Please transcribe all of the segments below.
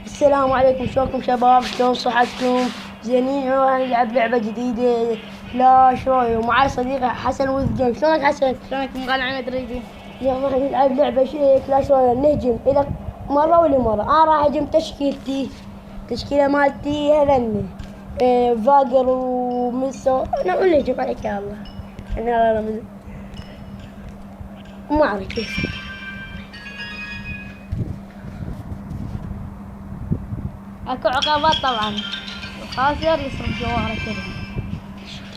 السلام عليكم، شلونكم شباب؟ شلون صحتكم؟ زينين؟ نلعب لعبة جديدة كلاش روي ومعي صديقي حسن وذ. شلونك حسن؟ شلونك مغالي على مدريدي؟ اليوم راح نلعب لعبة كلاش روي. نهجم إذا مرة ولا مرة. أنا راح أهجم تشكيلة مالتي هذني فاجر وميسو. نهجم عليك يا الله. أنا معركة. اكو عقابات طبعا. الخاسر يصرف جوهره كذا.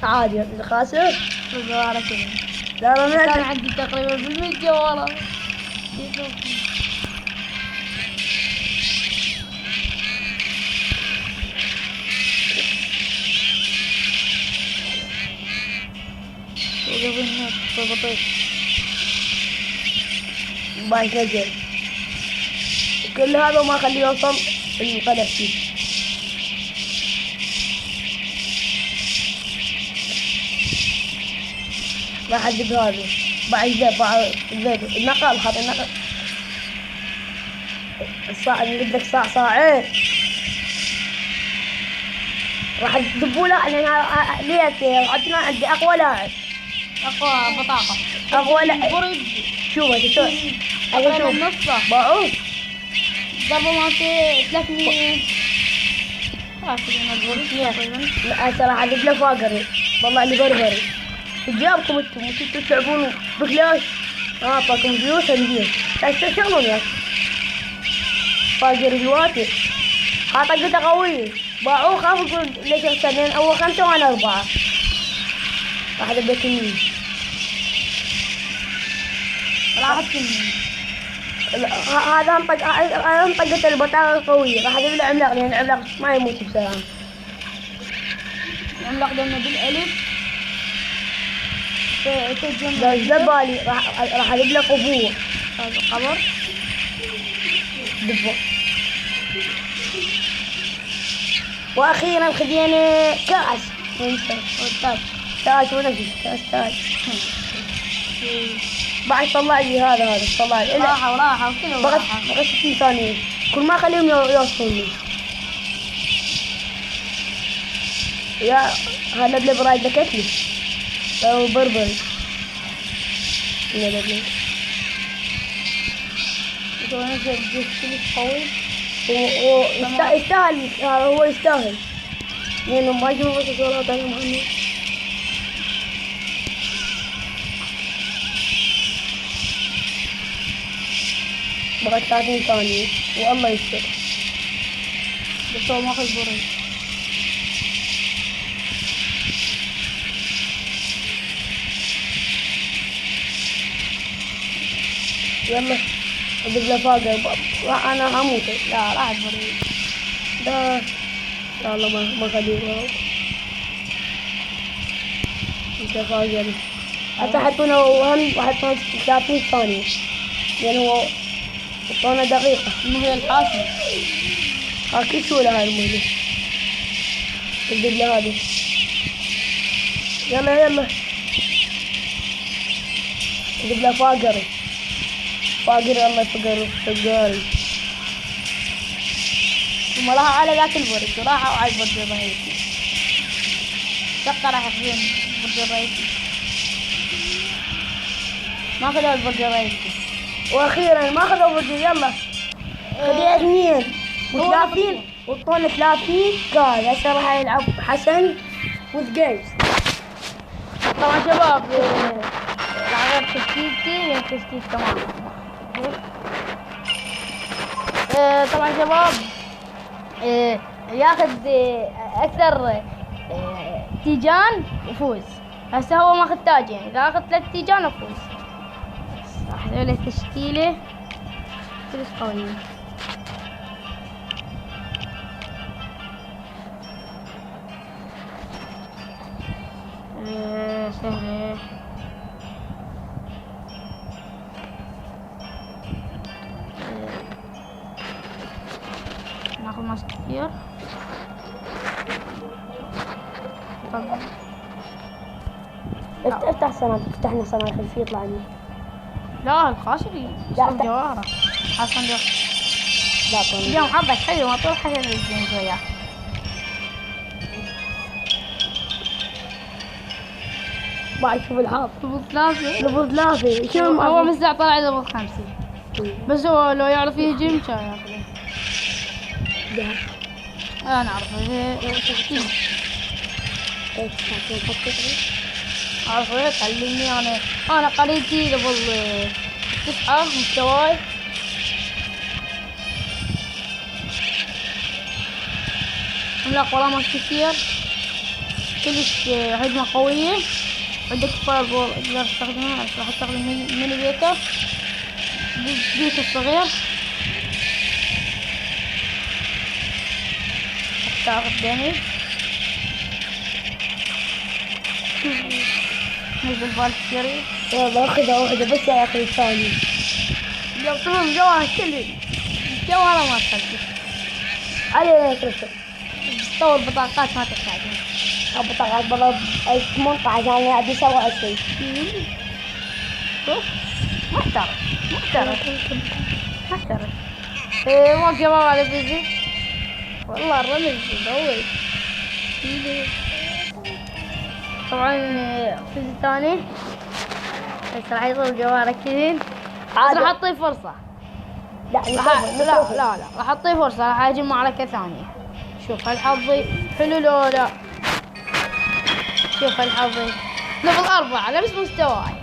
عادي الخاسر يصرف جوهره كذا. لا ما كان عندي تقريبا 100 جوهره. وقبلنا بطيء بايك نزل كل هذا وما خليه يوصل القدم فيه. راح ادق هذا بعد ذب النقل. هذا النقل الصاع اللي بدك صاعين راح تدبوا له لان ليت عندنا عندي اقوى لاعب. اقوى بطاقه. اقوى لاعب. شوف تقريبا نصه باعوه ضربه مالتي 300. لا هسه راح ادق له فاقري. والله اللي بربري جابكم انتم تلعبون بكلاش. اعطاكم فلوس هندية لا تشتغلون ياك فاقر الواتي. طقته قوية باعوه. خافوا يقول ليش اخسرين؟ اول 5 وانا 4. راح ادق تنين. راحت تنين. هذا انطقت البطاقة القوية. راح ادق له عملاق لان العملاق ما يموت بسلام. العملاق لما بالالف بالي راح ادق له قبور. هذا قبر دبه. واخيرا خذينا كاس. تاج ونفس تاج. بعد طلع لي هذا طلع لي راحة وكله راحة. بغيت 60 ثانية. كل ما اخليهم يوصلوني. يا هلا بلا برايد دكت لي لو بربري. قوي يستاهل. هو يستاهل لانه ما يجيبوا بس دولار ثاني مهمة. بغيت 30 ثانية والله يستر. بس هو ماخذ بري. يلا ادق له فاقر. انا هموت. لا راحت بري. لا ان شاء الله ما خليه. انت فاقر حتى حطونا وهم وحطونا 30 ثانية لأن هو حطونا دقيقة. المهلة الحاسمة. اكيد سهولة هاي المهلة. ادق له هذا. يلا ادق له فاقر. الله فقر. ثم راح على ذاك البرج. راحوا على البرج الرئيسي. شقة راح ياخذون البرج الرئيسي. ما اخذوا البرج الرئيسي. واخيرا ما اخذوا البرج. يلا خذيها 2 و30 وطول 30 قال. هسه راح يلعب حسن وذ جيمز. طبعا شباب راح غير تشكيلتي لان تشكيل تمام. طبعا شباب ياخذ اكثر تيجان يفوز. هسه هو ماخذ تاجين. اذا اخذ 3 تيجان يفوز. راح اسوي له تشكيله كلش قويه. سهله. ناخذ ناس كثير. افتح سنة. فتحنا سنة خلفية يطلع عني. لا الخاسري لا جواهره. حسن لا طبعا. اليوم حظك حلو ما تروح حتى الجيم وياه. بعد شوف الحظ. لبس ثلاثة. لبس ثلاثة. شو هو مساع طلع لبس 50. بس هو لو يعرف يهجم كان ياخذه. انا اعرفه. عرفت تعلمني انا قريتي قبل 9 مستواي. عملاق والله ما كثير كلش هجمة قوية. عندك فاير بول اقدر استخدمها. راح استخدم ميني بيكر بيك الصغير حتى اخذ دامج. نزل بالكيري. باخذها واحدة بس يا اخي الثاني. يعطوهم جواهر كله جواهر ما تخلي. علي كريستال. تطور بطاقات ما تحتاجها. بطاقات بلد 18 انا ابي 27. شوف محترف ايه ما جواب على فيزي. والله الرمز يدور. طبعا فيزي ثاني بس راح يصير جواره كذين. بس راح اعطيه فرصة. لا لا راح اعطيه فرصة. راح اجي معركة ثانية. شوف هل حظي حلو لو لا. شوف هل حظي ليفل 4 نفس مستواي.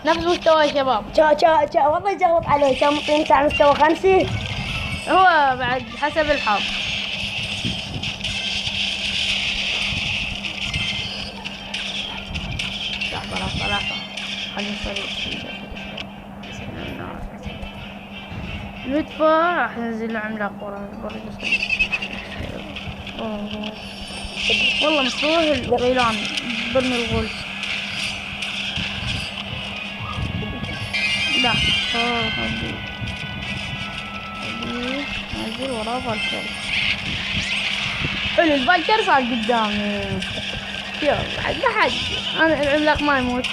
نفس مستواي شباب. والله جاوب عليه. كان مطيني على مستوى 5. هو بعد حسب الحظ. لحظة خلينا نصير ندفع. راح ننزل عملاق ورا. والله مفتوح الغيلان برمي الغول. لا خلي ننزل وراه فالكر. حلو الفالكر صار قدامي. يلا لحد انا العملاق ما يموت.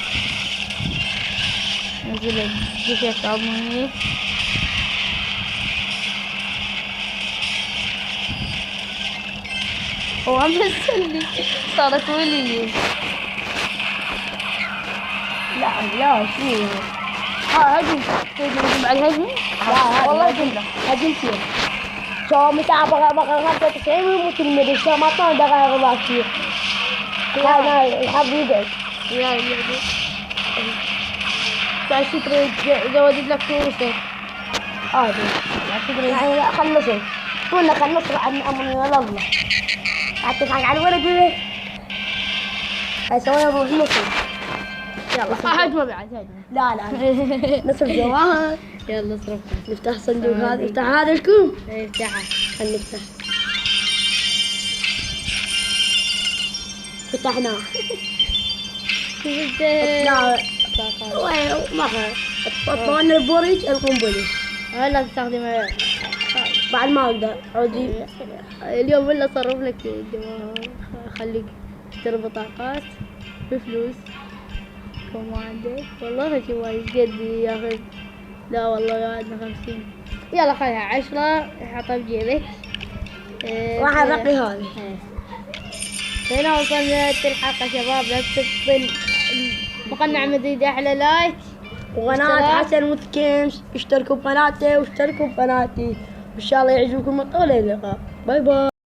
نزل الجيش عظمي. هو عم يسلي صارت ولي. لا شو هجم بعد هجم. لا والله هجم كثير. شو متى بقى 95 ويموت المدري. شو ما طلع دقائق غبار كثير. هذا الحظ يقعد. يا اللعبة تعال شكرا زودت لك فلوسك. يعني لا خلصوا. قلنا خلصوا عن امر الله. حتى على الولد ولا هيسوي ابو نصر. يلا هجمة بعد هجمة. لا نصر جواهر. يلا اصرف. نفتح صندوق هذا. افتح هذا الكوم. افتحها. خلينا نفتح. فتحناه. لا ما طلعنا البورج القنبلة. هلا تستخدم بعد ما اقدر عودي. اليوم ولا صرف لك الجواهر. خليك تشتري بطاقات بفلوس. كوماندر والله شي وايد قد ياخذ. لا والله قاعدنا 50. يلا خليها 10 حطها بجيبك. راح ارقي هذه. هنا وصلنا الحلقة شباب. لا تنسوا مقنع مزيد احلى لايك وقناة حسن متكنش. اشتركوا بقناتي واشتركوا بقناتي. وان شاء الله يعجبكم. الى اللقاء. باي باي.